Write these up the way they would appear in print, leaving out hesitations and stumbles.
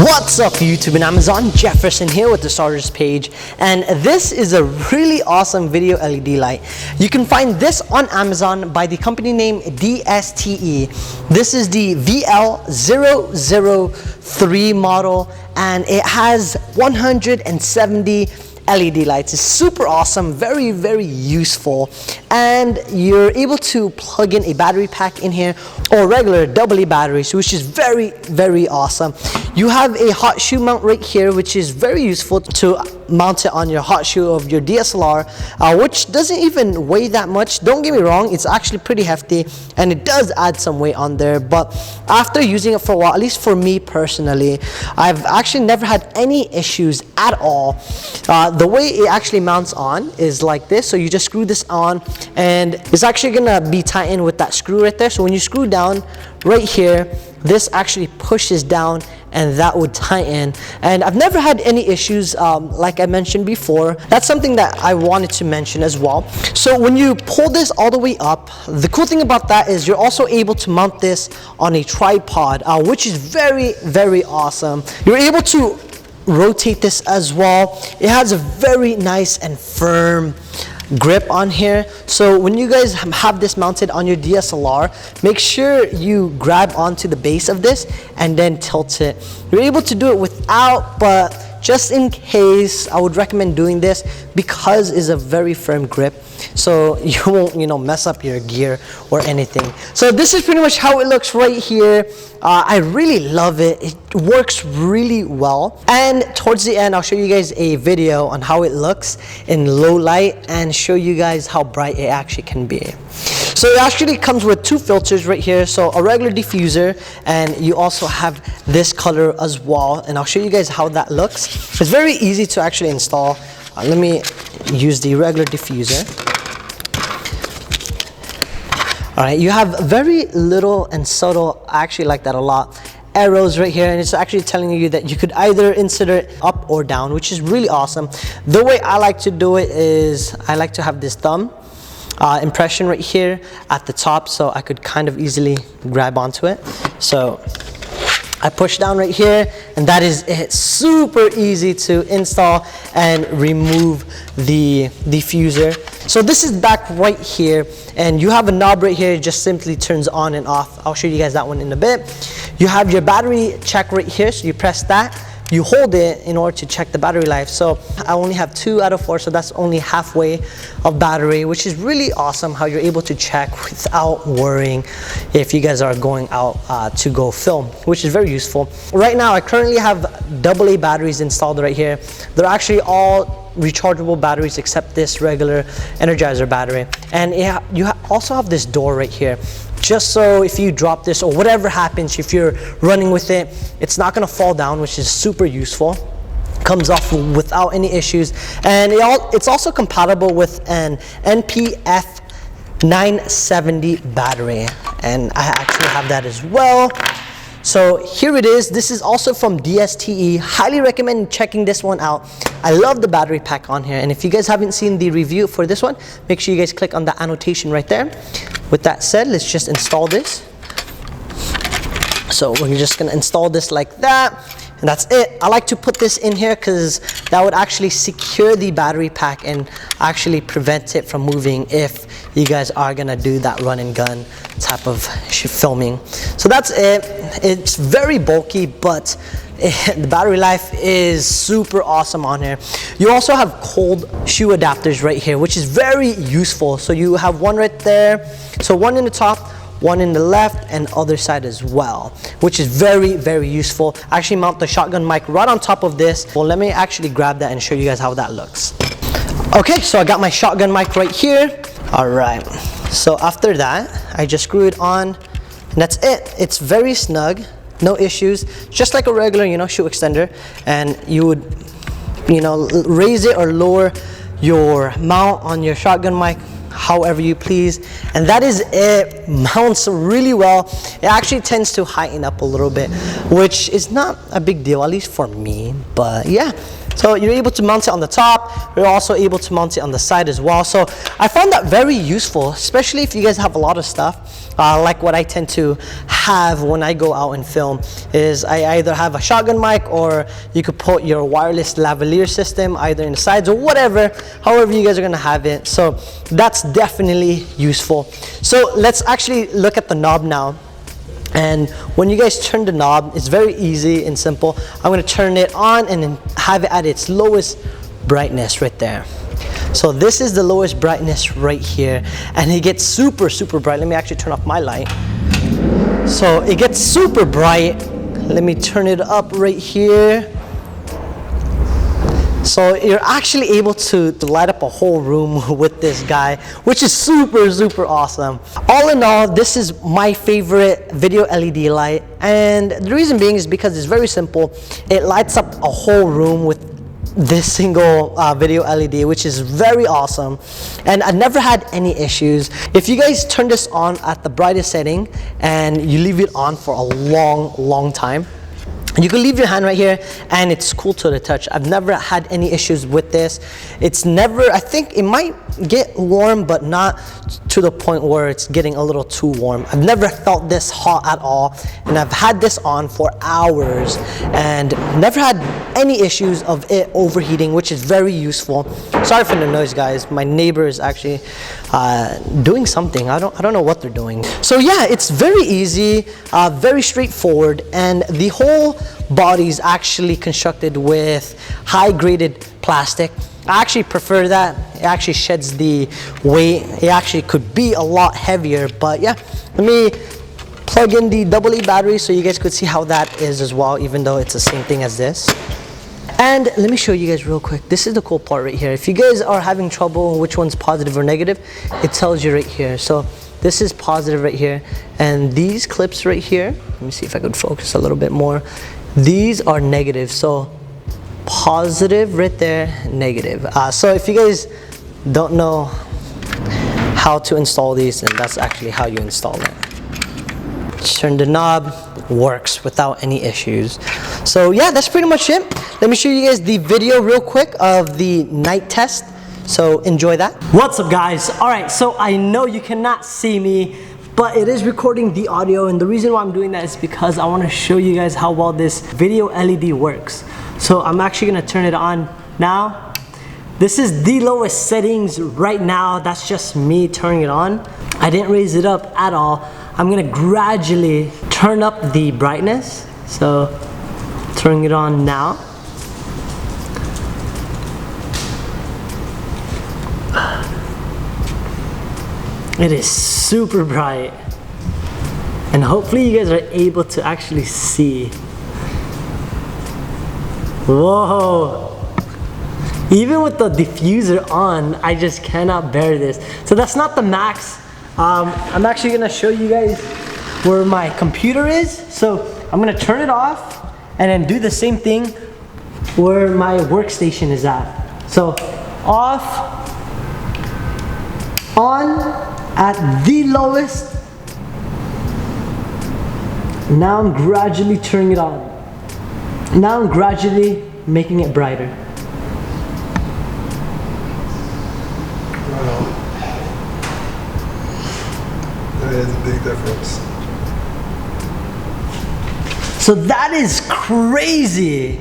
What's up YouTube and Amazon? Jefferson here with the starters page, and this is a really awesome video LED light. You can find this on Amazon by the company name DSTE. This is the VL003 model, and it has 170 LED lights. It's super awesome, very useful, and you're able to plug in a battery pack in here or regular AA batteries, which is very awesome. You have a hot shoe mount right here, which is very useful to mount it on your hot shoe of your DSLR, which doesn't even weigh that much. Don't get me wrong, it's actually pretty hefty and it does add some weight on there, but after using it for a while, at least for me personally, I've actually never had any issues at all. The way it actually mounts on is like this. So you just screw this on and it's actually gonna be tightened with that screw right there. So when you screw down right here, this actually pushes down and that would tighten, and I've never had any issues like I mentioned before. That's something that I wanted to mention as well. So when you pull this all the way up, the cool thing about that is you're also able to mount this on a tripod, which is very awesome. You're able to rotate this as well. It has a very nice and firm grip on here. So when you guys have this mounted on your DSLR, make sure you grab onto the base of this and then tilt it. You're able to do it without, but just in case, I would recommend doing this because it's a very firm grip, so you won't, mess up your gear or anything. So this is pretty much how it looks right here. I really love it. It works really well. And towards the end, I'll show you guys a video on how it looks in low light and show you guys how bright it actually can be. So it actually comes with two filters right here. So a regular diffuser, and you also have this color as well. And I'll show you guys how that looks. It's very easy to actually install. Let me use the regular diffuser. All right, you have very little and subtle, I actually like that a lot, arrows right here, and it's actually telling you that you could either insert it up or down, which is really awesome. The way I like to do it is I like to have this thumb impression right here at the top, so I could kind of easily grab onto it. So I push down right here, and that is it. Super easy to install and remove the diffuser. So this is back right here, and you have a knob right here. It just simply turns on and off. I'll show you guys that one in a bit. You have your battery check right here, so you press that. You hold it in order to check the battery life. So I only have 2 out of 4, so that's only halfway of battery, which is really awesome how you're able to check without worrying if you guys are going out to go film, which is very useful. Right now, I currently have AA batteries installed right here. They're actually all rechargeable batteries except this regular Energizer battery. And you also have this door right here, just so if you drop this or whatever happens, if you're running with it, it's not gonna fall down, which is super useful. Comes off without any issues, and it's also compatible with an NPF 970 battery, and I actually have that as well. So here it is. This is also from DSTE. Highly recommend checking this one out. I love the battery pack on here, and if you guys haven't seen the review for this one, make sure you guys click on the annotation right there. With that said, let's just install this. So we're just gonna install this like that, and that's it. I like to put this in here because that would actually secure the battery pack and actually prevent it from moving if you guys are gonna do that run and gun type of filming. So that's it. It's very bulky, but the battery life is super awesome on here. You also have cold shoe adapters right here, which is very useful. So you have one right there, so one in the top, one in the left, and other side as well, which is very useful. I actually mount the shotgun mic right on top of this. Well, let me actually grab that and show you guys how that looks. Okay, so I got my shotgun mic right here. All right, so after that, I just screw it on, and that's it. It's very snug, no issues, just like a regular, shoe extender. And you would, raise it or lower your mount on your shotgun mic however you please, and that is it. Mounts really well. It actually tends to heighten up a little bit, which is not a big deal, at least for me. But yeah, So you're able to mount it on the top. You're also able to mount it on the side as well. So I found that very useful, especially if you guys have a lot of stuff. Like what I tend to have when I go out and film is I either have a shotgun mic, or you could put your wireless lavalier system either in the sides or whatever, however you guys are gonna have it. So that's definitely useful. So let's actually look at the knob now. And when you guys turn the knob, it's very easy and simple. I'm gonna turn it on and then have it at its lowest brightness right there. So this is the lowest brightness right here, and it gets super, super bright. Let me actually turn off my light. So it gets super bright. Let me turn it up right here. So you're actually able to light up a whole room with this guy, which is super, super awesome. All in all, this is my favorite video LED light, and the reason being is because it's very simple. It lights up a whole room with this single video LED, which is very awesome, and I never had any issues. If you guys turn this on at the brightest setting and you leave it on for a long time, you can leave your hand right here and it's cool to the touch. I've never had any issues with this. It's never, I think it might get warm, but not to the point where it's getting a little too warm. I've never felt this hot at all, and I've had this on for hours and never had any issues of it overheating, which is very useful. Sorry for the noise, guys. My neighbor is actually doing something. I don't know what they're doing. So yeah, it's very easy, very straightforward, and the whole body is actually constructed with high graded plastic. I actually prefer that. It actually sheds the weight. It actually could be a lot heavier, but yeah. Let me plug in the AA battery so you guys could see how that is as well, even though it's the same thing as this. And let me show you guys real quick. This is the cool part right here. If you guys are having trouble which one's positive or negative, it tells you right here. So this is positive right here, and these clips right here, let me see if I could focus a little bit more. These are negative, so positive right there, negative. So if you guys don't know how to install these, then that's actually how you install it. Turn the knob, works without any issues. So yeah, that's pretty much it. Let me show you guys the video real quick of the night test. So enjoy that. What's up, guys? All right, so I know you cannot see me, but it is recording the audio, and the reason why I'm doing that is because I want to show you guys how well this video LED works. So I'm actually gonna turn it on now. This is the lowest settings right now. That's just me turning it on. I didn't raise it up at all. I'm gonna gradually turn up the brightness. So turning it on now. It is super bright, and hopefully you guys are able to actually see. Whoa, even with the diffuser on, I just cannot bear this. So that's not the max. I'm actually gonna show you guys where my computer is. So I'm gonna turn it off and then do the same thing where my workstation is at. So off, on, at the lowest. Now I'm gradually turning it on. Now I'm gradually making it brighter. Wow. That is a big difference. So that is crazy.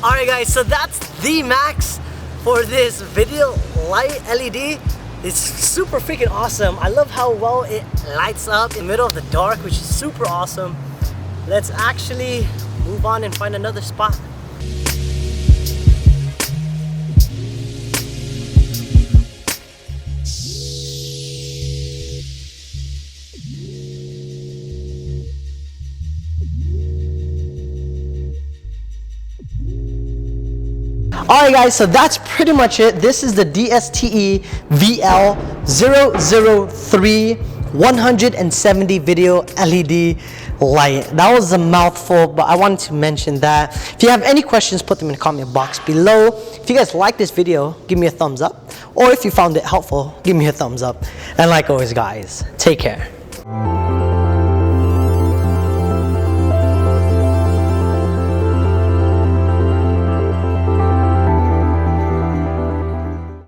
Alright guys, so that's the max for this video light LED. It's super freaking awesome. I love how well it lights up in the middle of the dark, which is super awesome. Let's actually move on and find another spot. Alright guys, so that's pretty much it. This is the DSTE VL003 170 video LED light. That was a mouthful, but I wanted to mention that. If you have any questions, put them in the comment box below. If you guys like this video, give me a thumbs up. Or if you found it helpful, give me a thumbs up. And like always, guys, take care.